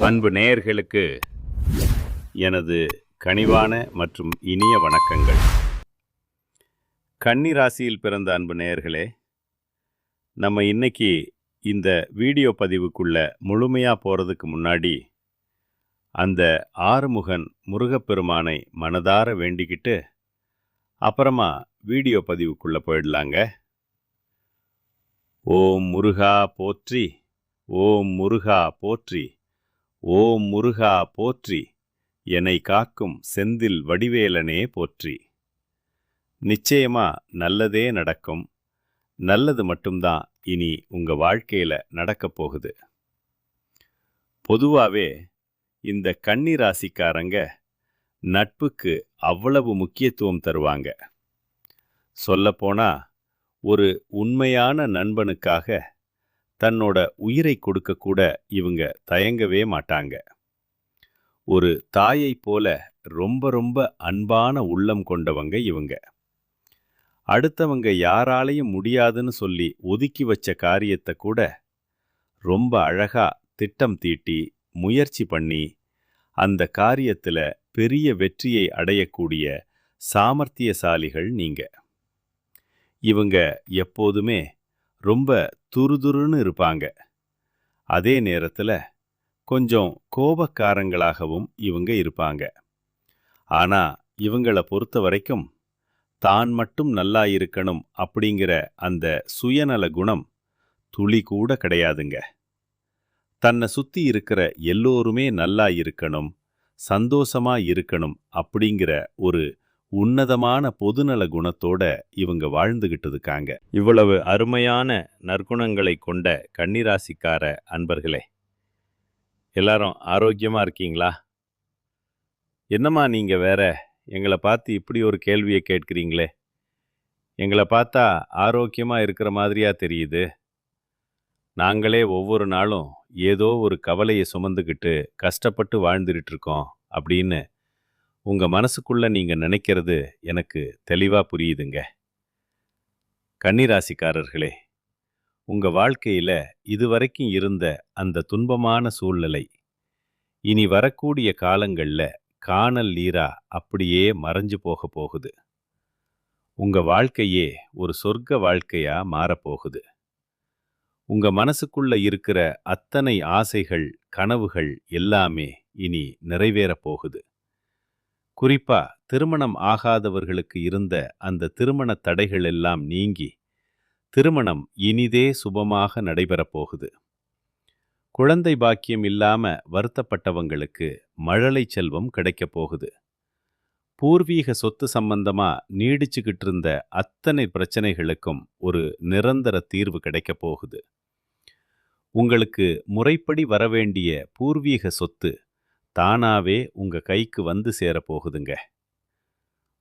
அன்பு நேயர்களுக்கு எனது கனிவான மற்றும் இனிய வணக்கங்கள். கன்னி ராசியில் பிறந்த அன்பு நேயர்களே, நம்ம இன்னைக்கு இந்த வீடியோ பதிவுக்குள்ள முழுமையாக போகிறதுக்கு முன்னாடி அந்த ஆறுமுகன் முருகப்பெருமானை மனதார வேண்டிக்கிட்டு அப்புறமா வீடியோ பதிவுக்குள்ளே போயிடலாங்க. ஓம் முருகா போற்றி, ஓம் முருகா போற்றி, ஓம் முருகா போற்றி, என்னை காக்கும் செந்தில் வடிவேலனே போற்றி. நிச்சயமா நல்லதே நடக்கும். நல்லது மட்டும்தான் இனி உங்க வாழ்க்கையில நடக்கப் போகுது. பொதுவாவே இந்த கன்னி ராசிக்காரங்க நட்புக்கு அவ்வளவு முக்கியத்துவம் தருவாங்க. சொல்லப்போனா ஒரு உண்மையான நண்பனுக்காக தன்னோட உயிரை கொடுக்க கூட இவங்க தயங்கவே மாட்டாங்க. ஒரு தாயை போல ரொம்ப ரொம்ப அன்பான உள்ளம் கொண்டவங்க இவங்க. அடுத்தவங்க யாராலையும் முடியாதுன்னு சொல்லி ஒதுக்கி வச்ச காரியத்தை கூட ரொம்ப அழகா திட்டம் தீட்டி முயற்சி பண்ணி அந்த காரியத்துல பெரிய வெற்றியை அடையக்கூடிய சாமர்த்தியசாலிகள் நீங்க. இவங்க எப்போதுமே ரொம்ப துருதுருன்னு இருப்பாங்க. அதே நேரத்தில் கொஞ்சம் கோபக்காரங்களாகவும் இவங்க இருப்பாங்க. ஆனால் இவங்களை பொறுத்த வரைக்கும் தான் மட்டும் நல்லா இருக்கணும் அப்படிங்கிற அந்த சுயநல குணம் துளி கூட கிடையாதுங்க. தன்னை சுற்றி இருக்கிற எல்லோருமே நல்லா இருக்கணும், சந்தோஷமா இருக்கணும் அப்படிங்கிற ஒரு உன்னதமான பொதுநல குணத்தோட இவங்க வாழ்ந்துகிட்டு இருக்காங்க. இவ்வளவு அருமையான நற்குணங்களை கொண்ட கன்னிராசிக்கார அன்பர்களே, எல்லாரும் ஆரோக்கியமா இருக்கீங்களா? என்னம்மா நீங்க வேற எங்களை பார்த்து இப்படி ஒரு கேள்வியை கேட்கிறீங்களே? எங்களை பார்த்தா ஆரோக்கியமா இருக்கிற மாதிரியா தெரியுது. நாங்களே ஒவ்வொரு நாளும் ஏதோ ஒரு கவலையை சுமந்துக்கிட்டு கஷ்டப்பட்டு வாழ்ந்துட்டு இருக்கோம் அப்படின்னு உங்க மனசுக்குள்ள நீங்க நினைக்கிறது எனக்கு தெளிவா புரியுதுங்க. கன்னிராசிக்காரர்களே, உங்க வாழ்க்கையில இதுவரைக்கும் இருந்த அந்த துன்பமான சூழ்நிலை இனி வரக்கூடிய காலங்கள்ல காணல் நீரா அப்படியே மறைஞ்சு போக போகுது. உங்க வாழ்க்கையே ஒரு சொர்க்க வாழ்க்கையா மாறப்போகுது. உங்க மனசுக்குள்ள இருக்கிற அத்தனை ஆசைகள், கனவுகள் எல்லாமே இனி நிறைவேறப் போகுது. குறிப்பா திருமணம் ஆகாதவர்களுக்கு இருந்த அந்த திருமண தடைகள் எல்லாம் நீங்கி திருமணம் இனிதே சுபமாக நடைபெறப் போகுது. குழந்தை பாக்கியம் இல்லாம வருத்தப்பட்டவங்களுக்கு மழலை செல்வம் கிடைக்கப் போகுது. பூர்வீக சொத்து சம்பந்தமா நீடிச்சுக்கிட்டு இருந்த அத்தனை பிரச்சனைகளுக்கும் ஒரு நிரந்தர தீர்வு கிடைக்கப் போகுது. உங்களுக்கு முறைப்படி வரவேண்டிய பூர்வீக சொத்து தானாவே உங்க கைக்கு வந்து சேரப்போகுதுங்க.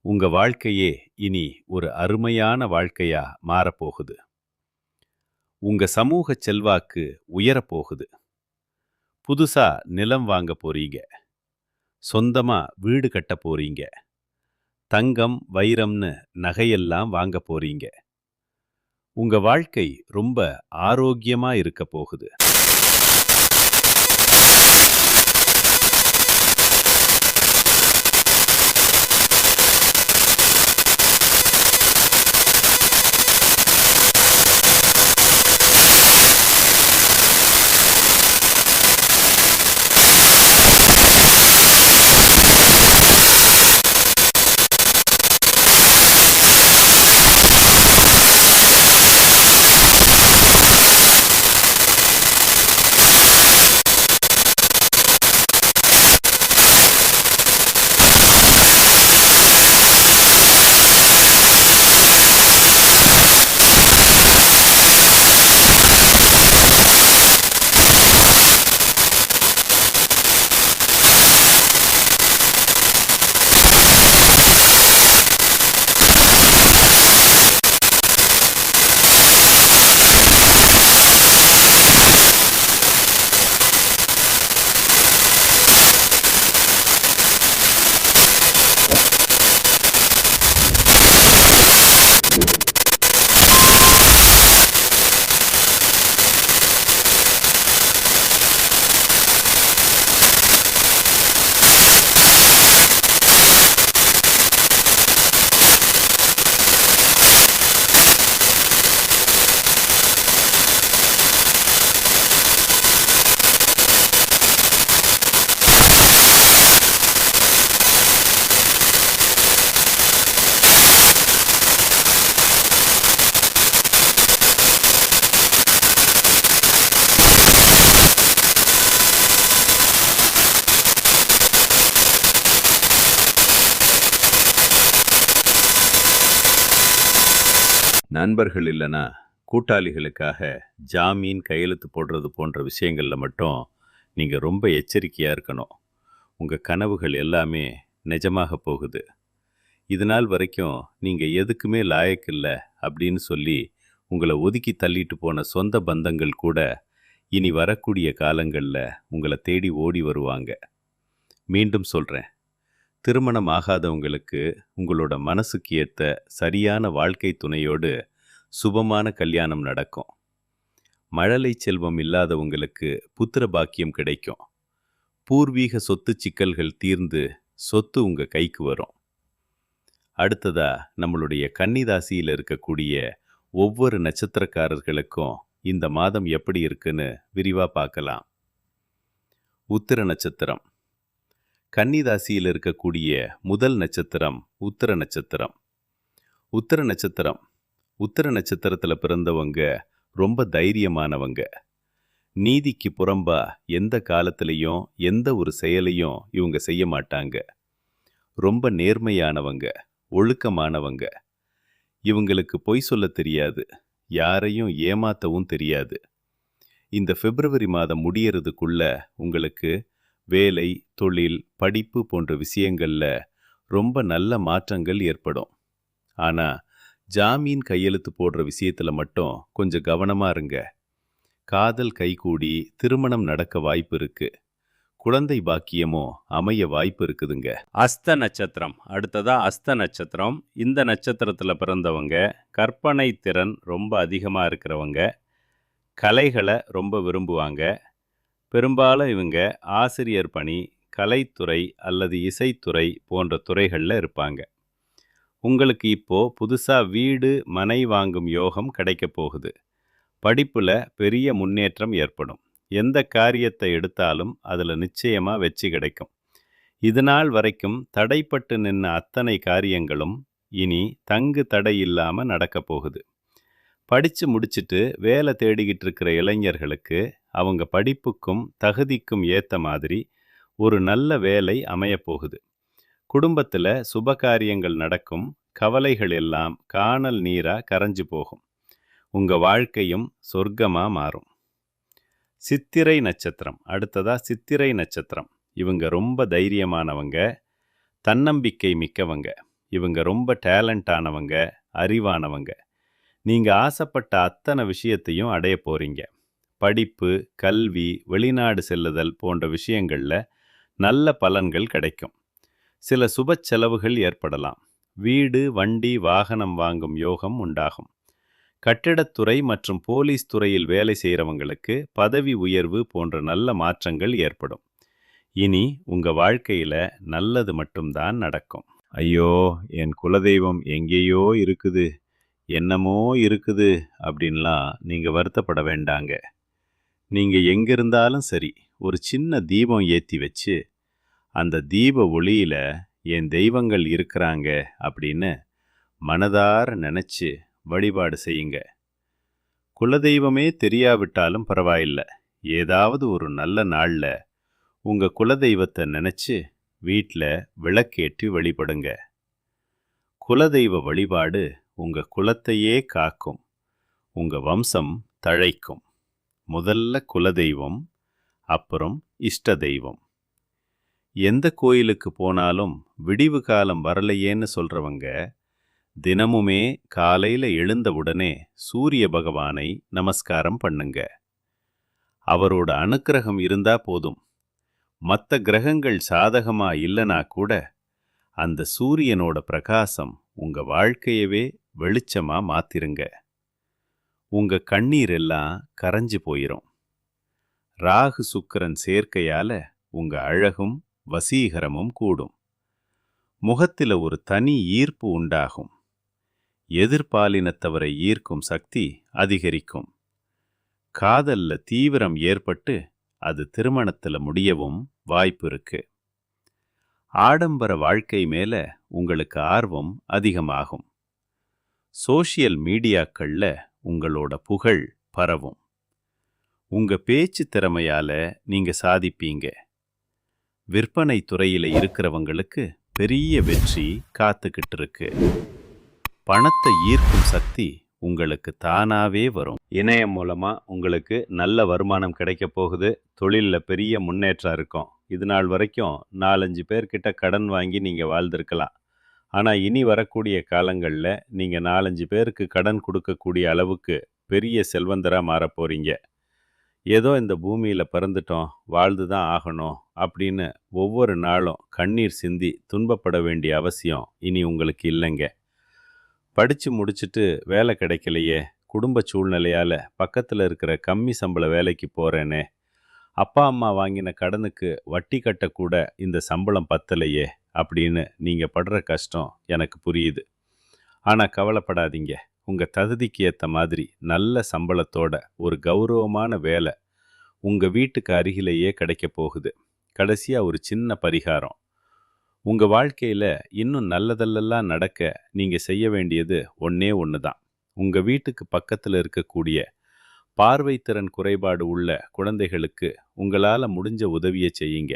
உங்க வாழ்க்கையே இனி ஒரு அருமையான வாழ்க்கையா மாறப்போகுது. உங்க சமூக செல்வாக்கு உயரப்போகுது. புதுசா நிலம் வாங்க போறீங்க. சொந்தமா வீடு கட்ட போறீங்க. தங்கம், வைரம்னு நகையெல்லாம் வாங்க போறீங்க. உங்க வாழ்க்கை ரொம்ப ஆரோக்கியமா இருக்க போகுது. நண்பர்கள் இல்லைன்னா கூட்டாளிகளுக்காக ஜாமீன் கையெழுத்து போடுறது போன்ற விஷயங்களில் மட்டும் நீங்கள் ரொம்ப எச்சரிக்கையாக இருக்கணும். உங்கள் கனவுகள் எல்லாமே நிஜமாக போகுது. இது நாள் வரைக்கும் நீங்கள் எதுக்குமே லாயக்கில்லை அப்படின்னு சொல்லி உங்களை ஒதுக்கி தள்ளிட்டு போன சொந்த பந்தங்கள் கூட இனி வரக்கூடிய காலங்களில் உங்களை தேடி ஓடி வருவாங்க. மீண்டும் சொல்கிறேன், திருமணம் ஆகாதவங்களுக்கு உங்களோட மனசுக்கு ஏற்ற சரியான வாழ்க்கை துணையோடு சுபமான கல்யாணம் நடக்கும். மழலை செல்வம் இல்லாதவங்களுக்கு புத்திர பாக்கியம் கிடைக்கும். பூர்வீக சொத்து சிக்கல்கள் தீர்ந்து சொத்து உங்கள் கைக்கு வரும். அடுத்ததா நம்மளுடைய கன்னிராசியில் இருக்கக்கூடிய ஒவ்வொரு நட்சத்திரக்காரர்களுக்கும் இந்த மாதம் எப்படி இருக்குன்னு விரிவாக பார்க்கலாம். உத்திர நட்சத்திரம். கன்னிராசியில் இருக்கக்கூடிய முதல் நட்சத்திரம் உத்திர நட்சத்திரம். உத்திர நட்சத்திரத்தில் பிறந்தவங்க ரொம்ப தைரியமானவங்க. நீதிக்கு புறம்பா எந்த காலத்திலையும் எந்த ஒரு செயலையும் இவங்க செய்ய மாட்டாங்க. ரொம்ப நேர்மையானவங்க, ஒழுக்கமானவங்க. இவங்களுக்கு பொய் சொல்ல தெரியாது, யாரையும் ஏமாத்தவும் தெரியாது. இந்த பிப்ரவரி மாதம் முடியறதுக்குள்ள உங்களுக்கு வேலை, தொழில், படிப்பு போன்ற விஷயங்களில் ரொம்ப நல்ல மாற்றங்கள் ஏற்படும். ஆனால் ஜாமீன் கையெழுத்து போடுற விஷயத்தில் மட்டும் கொஞ்சம் கவனமாக இருங்க. காதல் கைகூடி திருமணம் நடக்க வாய்ப்பு இருக்கு. குழந்தை பாக்கியமோ அமைய வாய்ப்பு இருக்குதுங்க. அஸ்த நட்சத்திரம். அடுத்ததா அஸ்த நட்சத்திரம். இந்த நட்சத்திரத்தில் பிறந்தவங்க கற்பனை திறன் ரொம்ப அதிகமாக இருக்கிறவங்க. கலைகளை ரொம்ப விரும்புவாங்க. பெரும்பாலும் இவங்க ஆசிரியர் பணி, கலைத்துறை அல்லது இசைத்துறை போன்ற துறைகளில் இருப்பாங்க. உங்களுக்கு இப்போது புதுசாக வீடு, மனை வாங்கும் யோகம் கிடைக்க போகுது. படிப்பில் பெரிய முன்னேற்றம் ஏற்படும். எந்த காரியத்தை எடுத்தாலும் அதில் நிச்சயமாக வெற்றி கிடைக்கும். இது நாள் வரைக்கும் தடைப்பட்டு நின்ன அத்தனை காரியங்களும் இனி தங்கு தடை இல்லாமல் நடக்க போகுது. படித்து முடிச்சுட்டு வேலை தேடிக்கிட்டு இருக்கிற இளைஞர்களுக்கு அவங்க படிப்புக்கும் தகுதிக்கும் ஏற்ற மாதிரி ஒரு நல்ல வேலை அமையப்போகுது. குடும்பத்தில் சுபகாரியங்கள் நடக்கும். கவலைகள் எல்லாம் காணல் நீராக கரைஞ்சு போகும். உங்கள் வாழ்க்கையும் சொர்க்கமாக மாறும். சித்திரை நட்சத்திரம். அடுத்ததா சித்திரை நட்சத்திரம். இவங்க ரொம்ப தைரியமானவங்க, தன்னம்பிக்கை மிக்கவங்க. இவங்க ரொம்ப டேலண்டானவங்க, அறிவானவங்க. நீங்கள் ஆசைப்பட்ட அத்தனை விஷயத்தையும் அடைய போகிறீங்க. படிப்பு, கல்வி, வெளிநாடு செல்லுதல் போன்ற விஷயங்களில் நல்ல பலன்கள் கிடைக்கும். சில சுப செலவுகள் ஏற்படலாம். வீடு, வண்டி, வாகனம் வாங்கும் யோகம் உண்டாகும். கட்டிடத்துறை மற்றும் போலீஸ் துறையில் வேலை செய்கிறவங்களுக்கு பதவி உயர்வு போன்ற நல்ல மாற்றங்கள் ஏற்படும். இனி உங்கள் வாழ்க்கையில் நல்லது மட்டும்தான் நடக்கும். ஐயோ, என் குலதெய்வம் எங்கேயோ இருக்குது, என்னமோ இருக்குது அப்படின்லாம் நீங்கள் வருத்தப்பட வேண்டாங்க. நீங்கள் எங்கே இருந்தாலும் சரி, ஒரு சின்ன தீபம் ஏற்றி வச்சு அந்த தீப ஒளியில் என் தெய்வங்கள் இருக்கிறாங்க அப்படின்னு மனதார நினச்சி வழிபாடு செய்யுங்க. குலதெய்வமே தெரியாவிட்டாலும் பரவாயில்லை, ஏதாவது ஒரு நல்ல நாளில் உங்கள் குலதெய்வத்தை நினச்சி வீட்டில் விளக்கேற்றி வழிபடுங்க. குலதெய்வ வழிபாடு உங்கள் குலத்தையே காக்கும், உங்கள் வம்சம் தழைக்கும். முதல்ல குலதெய்வம், அப்புறம் இஷ்ட தெய்வம். எந்த கோயிலுக்கு போனாலும் விடிவு காலம் வரலையேன்னு சொல்கிறவங்க தினமுமே காலையில் எழுந்தவுடனே சூரிய பகவானை நமஸ்காரம் பண்ணுங்க. அவரோட அனுக்கிரகம் இருந்தா போதும். மற்ற கிரகங்கள் சாதகமா இல்லைனா கூட அந்த சூரியனோட பிரகாசம் உங்க வாழ்க்கையவே வெளிச்சமா மாத்திருங்க. உங்க கண்ணீர் எல்லாம் கரைஞ்சு போயிரும். ராகு சுக்கிரன் சேர்க்கையால உங்க அழகும் வசீகரமும் கூடும். முகத்தில் ஒரு தனி ஈர்ப்பு உண்டாகும். எதிர்பாலினத்தவரை ஈர்க்கும் சக்தி அதிகரிக்கும். காதல்ல தீவிரம் ஏற்பட்டு அது திருமணத்தில் முடியவும் வாய்ப்பு இருக்கு. ஆடம்பர வாழ்க்கை மேல உங்களுக்கு ஆர்வம் அதிகமாகும். சோஷியல் மீடியாக்கள்ல உங்களோட புகழ் பரவும். உங்க பேச்சு திறமையால நீங்க சாதிப்பீங்க. விற்பனை துறையில இருக்கிறவங்களுக்கு பெரிய வெற்றி காத்துக்கிட்டு இருக்கு. பணத்தை ஈர்க்கும் சக்தி உங்களுக்கு தானாவே வரும். இணையம் மூலமா உங்களுக்கு நல்ல வருமானம் கிடைக்க போகுது. தொழில்ல பெரிய முன்னேற்றம் இருக்கும். இது நாள் வரைக்கும் 4, 5 பேர்கிட்ட கடன் வாங்கி நீங்க வாழ்ந்திருக்கலாம். ஆனா இனி வரக்கூடிய காலங்கள்ல நீங்க 4, 5 பேருக்கு கடன் கொடுக்கக்கூடிய அளவுக்கு பெரிய செல்வந்தரா மாறப் போறீங்க. ஏதோ இந்த பூமியில பிறந்துட்டோம், வாழ்ந்து தான் ஆகணும் அப்படின்னு ஒவ்வொரு நாளும் கண்ணீர் சிந்தி துன்பப்பட வேண்டிய அவசியம் இனி உங்களுக்கு இல்லைங்க. படிச்சு முடிச்சுட்டு வேலை கிடைக்கலையே, குடும்ப சூழ்நிலையால பக்கத்துல இருக்கிற கம்மி சம்பள வேலைக்கு போறேனே, அப்பா அம்மா வாங்கின கடனுக்கு வட்டி கட்டக்கூட இந்த சம்பளம் பத்தலையே அப்படின்னு நீங்க படுற கஷ்டம் எனக்கு புரியுது. ஆனா கவலைப்படாதீங்க. உங்க தகுதிக்கு ஏத்த மாதிரி நல்ல சம்பளத்தோட ஒரு கௌரவமான வேலை உங்க வீட்டுக்கு அருகிலேயே கிடைக்க போகுது. கடைசியா ஒரு சின்ன பரிகாரம். உங்க வாழ்க்கையில இன்னும் நல்லதெல்லாம் நடக்க நீங்க செய்ய வேண்டியது ஒண்ணே ஒண்ணுதான். உங்க வீட்டுக்கு பக்கத்துல இருக்கக்கூடிய பார்வை திறன் குறைபாடு உள்ள குழந்தைகளுக்கு உங்களால முடிஞ்ச உதவியை செய்யுங்க.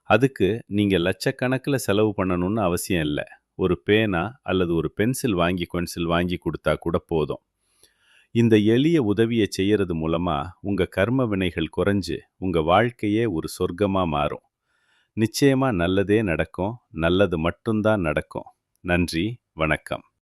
அதுக்கு நீங்க லட்சக்கணக்கில் செலவு பண்ணணும்னு அவசியம் இல்லை. ஒரு பேனா அல்லது ஒரு பென்சில் வாங்கி கொடுத்தா கூட போதும். இந்த எளிய உதவியை செய்யறது மூலமா உங்க கர்ம வினைகள் குறைஞ்சு உங்க வாழ்க்கையே ஒரு சொர்க்கமா மாறும். நிச்சயமா நல்லதே நடக்கும். நல்லது மட்டும்தான் நடக்கும். நன்றி, வணக்கம்.